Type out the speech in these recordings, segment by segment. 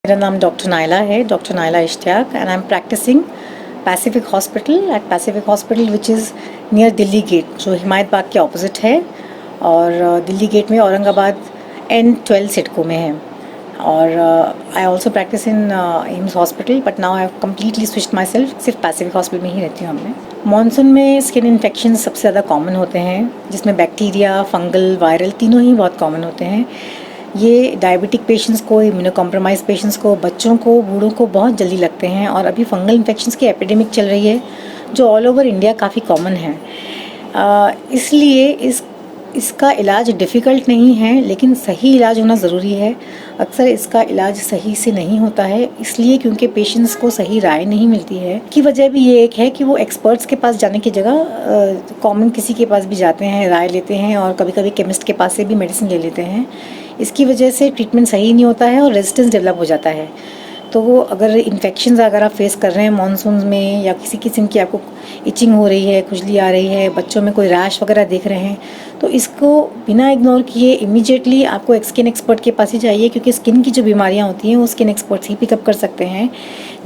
मेरा नाम डॉक्टर नायला है, doctor Naila Ishtiaq, and I am practising Pacific hospital which is near Delhi gate, जो हिमायत बाग के ऑपोजिट है। और दिल्ली गेट में औरंगाबाद N12 सिडको में है। और I also practice in AIIMS hospital, but now I have completely switched my self, सिर्फ पैसिफिक हॉस्पिटल में ही रहती हूँ मैं। मॉनसून में स्किन इन्फेक्शन सबसे ज़्यादा कॉमन होते हैं, जिसमें बैक्टीरिया, फंगल, वायरल तीनों ही बहुत कॉमन होते हैं। ये डायबिटिक पेशेंट्स को, इम्यूनो कॉम्प्रोमाइज़ पेशेंट्स को, बच्चों को, बूढ़ों को बहुत जल्दी लगते हैं। और अभी फंगल इन्फेक्शंस की एपिडेमिक चल रही है, जो ऑल ओवर इंडिया काफ़ी कॉमन है। इसलिए इसका इलाज डिफ़िकल्ट नहीं है, लेकिन सही इलाज होना ज़रूरी है। अक्सर इसका इलाज सही से नहीं होता है, इसलिए क्योंकि पेशेंट्स को सही राय नहीं मिलती है। की वजह भी ये एक है कि वो एक्सपर्ट्स के पास जाने की जगह कॉमन किसी के पास भी जाते हैं, राय लेते हैं, और कभी कभी केमिस्ट के पास से भी मेडिसिन ले लेते हैं। इसकी वजह से ट्रीटमेंट सही नहीं होता है और रेजिस्टेंस डेवलप हो जाता है। तो वो अगर इन्फेक्शंस अगर आप फेस कर रहे हैं मानसून में, या किसी किस्म की आपको इचिंग हो रही है, खुजली आ रही है, बच्चों में कोई रैश वगैरह देख रहे हैं, तो इसको बिना इग्नोर किए इमीडिएटली आपको एक स्किन एक्सपर्ट के पास ही जाइए, क्योंकि स्किन की जो बीमारियां होती हैं वो स्किन एक्सपर्ट्स ही पिकअप कर सकते हैं।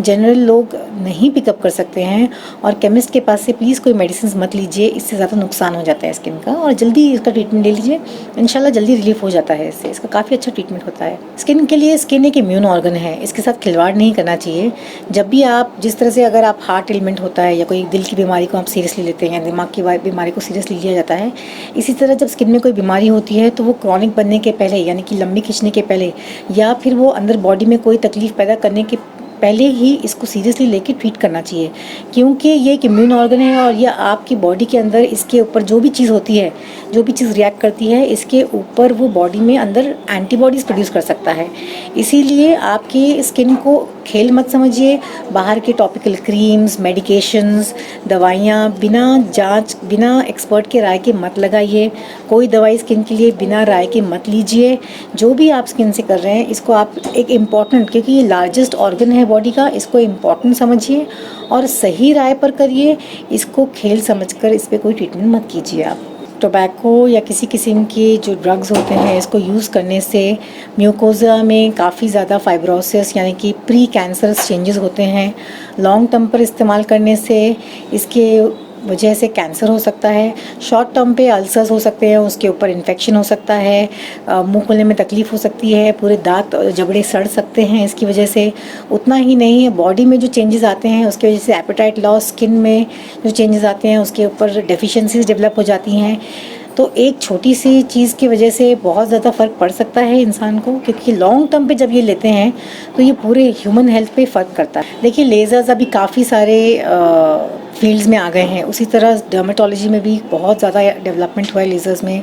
जनरल लोग नहीं पिकअप कर सकते हैं। और केमिस्ट के पास से प्लीज़ कोई मेडिसिन मत लीजिए, इससे ज़्यादा नुकसान हो जाता है स्किन का। और जल्दी इसका ट्रीटमेंट ले लीजिए, इंशाल्लाह जल्दी रिलीफ हो जाता है इससे। इसका काफ़ी अच्छा ट्रीटमेंट होता है स्किन के लिए। स्किन एक इम्यून ऑर्गन है, इसके साथ खिलवाड़ नहीं करना चाहिए। जब भी आप, जिस तरह से अगर आप हार्ट एलिमेंट होता है या कोई दिल की बीमारी को आप सीरियसली लेते हैं, दिमाग की बीमारी को सीरियसली लिया जाता है, इसी तरह जब स्किन में कोई बीमारी होती है तो वो क्रॉनिक बनने के पहले, यानी कि लंबी खिंचने के पहले, या फिर वो अंदर बॉडी में कोई तकलीफ पैदा करने के पहले ही इसको सीरियसली लेके ट्रीट करना चाहिए। क्योंकि ये एक इम्यून ऑर्गन है और ये आपकी बॉडी के अंदर, इसके ऊपर जो भी चीज़ होती है, जो भी चीज़ रिएक्ट करती है, इसके ऊपर वो बॉडी में अंदर एंटीबॉडीज़ प्रोड्यूस कर सकता है। इसीलिए आपकी स्किन को खेल मत समझिए। बाहर के टॉपिकल क्रीम्स, मेडिकेशंस, दवाइयाँ बिना जांच, बिना एक्सपर्ट के राय के मत लगाइए। कोई दवाई स्किन के लिए बिना राय के मत लीजिए। जो भी आप स्किन से कर रहे हैं, इसको आप एक इम्पॉर्टेंट, क्योंकि ये लार्जेस्ट ऑर्गन है बॉडी का, इसको इम्पॉर्टेंट समझिए और सही राय पर करिए। इसको खेल समझकर इस पर कोई ट्रीटमेंट मत कीजिए आप। टोबैको या किसी किस्म के जो ड्रग्स होते हैं, इसको यूज़ करने से म्यूकोज़ा में काफ़ी ज़्यादा फाइब्रोसिस, यानी कि प्री कैंसरस चेंजेस होते हैं। लॉन्ग टर्म पर इस्तेमाल करने से इसके वजह से कैंसर हो सकता है। शॉर्ट टर्म पे अल्सर्स हो सकते हैं, उसके ऊपर इन्फेक्शन हो सकता है, मुंह खोलने में तकलीफ़ हो सकती है, पूरे दांत जबड़े सड़ सकते हैं इसकी वजह से। उतना ही नहीं, बॉडी में जो चेंजेस आते हैं उसकी वजह से एपेटाइट लॉस, स्किन में जो चेंजेस आते हैं उसके ऊपर डेफिशिएंसीज डेवलप हो जाती हैं। तो एक छोटी सी चीज़ की वजह से बहुत ज़्यादा फ़र्क पड़ सकता है इंसान को, क्योंकि लॉन्ग टर्म पे जब ये लेते हैं तो ये पूरे ह्यूमन हेल्थ पे फ़र्क करता है। देखिए, लेज़र्स अभी काफ़ी सारे फील्ड्स में आ गए हैं, उसी तरह डर्मेटोलॉजी में भी बहुत ज़्यादा डेवलपमेंट हुआ है लेज़र्स में।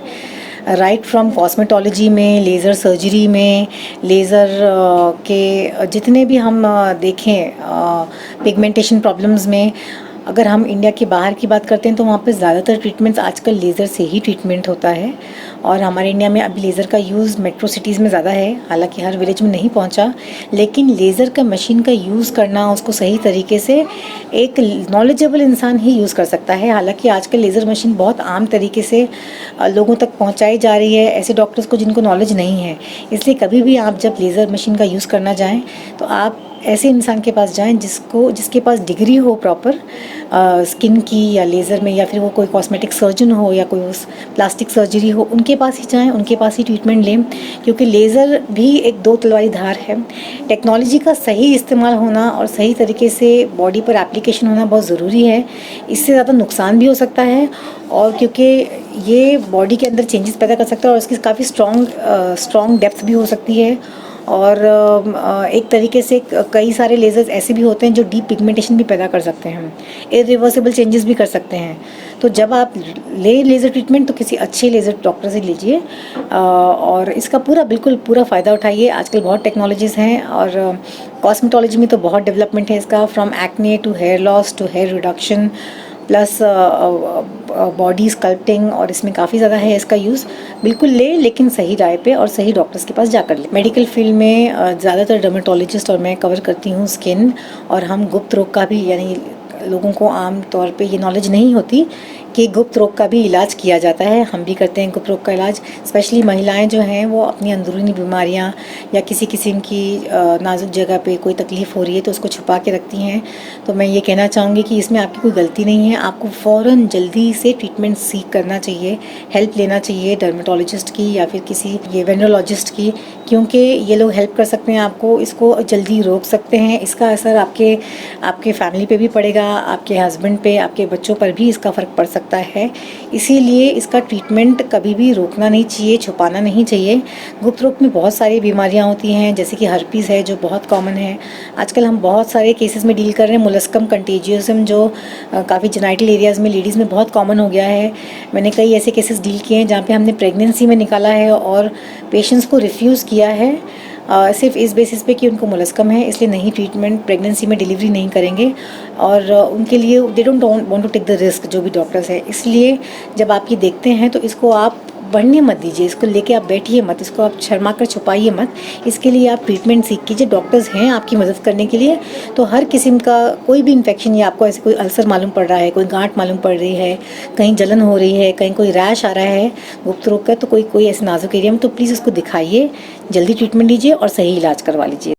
राइट फ्रॉम कॉस्मेटोलॉजी में, लेज़र सर्जरी में, लेज़र के जितने भी हम देखें पिगमेंटेशन प्रॉब्लम्स में, अगर हम इंडिया के बाहर की बात करते हैं तो वहाँ पे ज़्यादातर ट्रीटमेंट्स आजकल लेज़र से ही ट्रीटमेंट होता है। और हमारे इंडिया में अभी लेज़र का यूज़ मेट्रो सिटीज़ में ज़्यादा है, हालांकि हर विलेज में नहीं पहुँचा। लेकिन लेज़र का मशीन का यूज़ करना, उसको सही तरीके से एक नॉलेजेबल इंसान ही यूज़ कर सकता है। हालांकि आजकल लेज़र मशीन बहुत आम तरीके से लोगों तक पहुँचाई जा रही है, ऐसे डॉक्टर्स को जिनको नॉलेज नहीं है। इसलिए कभी भी आप जब लेज़र मशीन का यूज़ करना जाएँ तो आप ऐसे इंसान के पास जाएं जिसके पास डिग्री हो प्रॉपर स्किन की, या लेज़र में, या फिर वो कोई कॉस्मेटिक सर्जन हो, या कोई उस प्लास्टिक सर्जरी हो, उनके पास ही जाएं, उनके पास ही ट्रीटमेंट लें। क्योंकि लेज़र भी एक दो तलवारी धार है। टेक्नोलॉजी का सही इस्तेमाल होना और सही तरीके से बॉडी पर एप्लीकेशन होना बहुत ज़रूरी है। इससे ज़्यादा नुकसान भी हो सकता है, और क्योंकि ये बॉडी के अंदर चेंजेस पैदा कर सकता है और इसकी काफ़ी स्ट्रॉन्ग डेप्थ भी हो सकती है। और एक तरीके से कई सारे लेज़र्स ऐसे भी होते हैं जो डीप पिगमेंटेशन भी पैदा कर सकते हैं, इरिवर्सिबल चेंजेस भी कर सकते हैं। तो जब आप ले लेज़र ट्रीटमेंट तो किसी अच्छे लेज़र डॉक्टर से लीजिए और इसका बिल्कुल पूरा फ़ायदा उठाइए। आजकल बहुत टेक्नोलॉजीज़ हैं और कॉस्मेटोलॉजी में तो बहुत डेवलपमेंट है इसका, from acne to hair loss to hair reduction plus body sculpting, और इसमें काफ़ी ज़्यादा है इसका यूज़। बिल्कुल ले, लेकिन सही राय पे और सही डॉक्टर्स के पास जाकर ले। मेडिकल फील्ड में ज़्यादातर डर्मेटोलॉजिस्ट और मैं कवर करती हूँ स्किन, और हम गुप्त रोग का भी, यानी लोगों को आम तौर पे ये नॉलेज नहीं होती कि गुप्त रोग का भी इलाज किया जाता है। हम भी करते हैं गुप्त रोग का इलाज। स्पेशली महिलाएं जो हैं वो अपनी अंदरूनी बीमारियां या किसी किस्म की नाजुक जगह पे कोई तकलीफ़ हो रही है तो उसको छुपा के रखती हैं। तो मैं ये कहना चाहूँगी कि इसमें आपकी कोई गलती नहीं है। आपको फ़ौरन जल्दी से ट्रीटमेंट सीख करना चाहिए, हेल्प लेना चाहिए डर्मेटोलॉजिस्ट की या फिर किसी ये वेनरोलॉजिस्ट की, क्योंकि ये लोग हेल्प कर सकते हैं आपको, इसको जल्दी रोक सकते हैं। इसका असर आपके फैमिली पे भी पड़ेगा, आपके हस्बैंड पे, आपके बच्चों पर भी इसका फ़र्क पड़ सकता है। इसीलिए इसका ट्रीटमेंट कभी भी रोकना नहीं चाहिए, छुपाना नहीं चाहिए। गुप्त रोग में बहुत सारी बीमारियां होती हैं, जैसे कि हर्पीज़ है जो बहुत कॉमन है। आजकल हम बहुत सारे केसेस में डील कर रहे हैं। मोलस्कम कंटेजियसम जो काफ़ी जेनाइटल एरियाज़ में लेडीज़ में बहुत कॉमन हो गया है। मैंने कई ऐसे केसेस डील किए हैं जहाँ पे हमने प्रेगनेंसी में निकाला है और पेशेंट्स को रिफ्यूज़ किया है सिर्फ इस बेसिस पे कि उनको मोलस्कम है, इसलिए नहीं ट्रीटमेंट प्रेगनेंसी में डिलीवरी नहीं करेंगे और उनके लिए they don't want to take the risk जो भी डॉक्टर्स है। इसलिए जब आप ये देखते हैं तो इसको आप बढ़ने मत दीजिए, इसको लेके आप बैठिए मत, इसको आप शर्मा कर छुपाइए मत। इसके लिए आप ट्रीटमेंट सीख कीजिए। डॉक्टर्स हैं आपकी मदद करने के लिए। तो हर किस्म का कोई भी इन्फेक्शन या आपको ऐसे कोई अल्सर मालूम पड़ रहा है, कोई गांठ मालूम पड़ रही है, कहीं जलन हो रही है, कहीं कोई रैश आ रहा है गुप्त रोग का, तो कोई ऐसे नाजुक एरिया में, तो प्लीज़ उसको दिखाइए, जल्दी ट्रीटमेंट लीजिए और सही इलाज करवा लीजिए।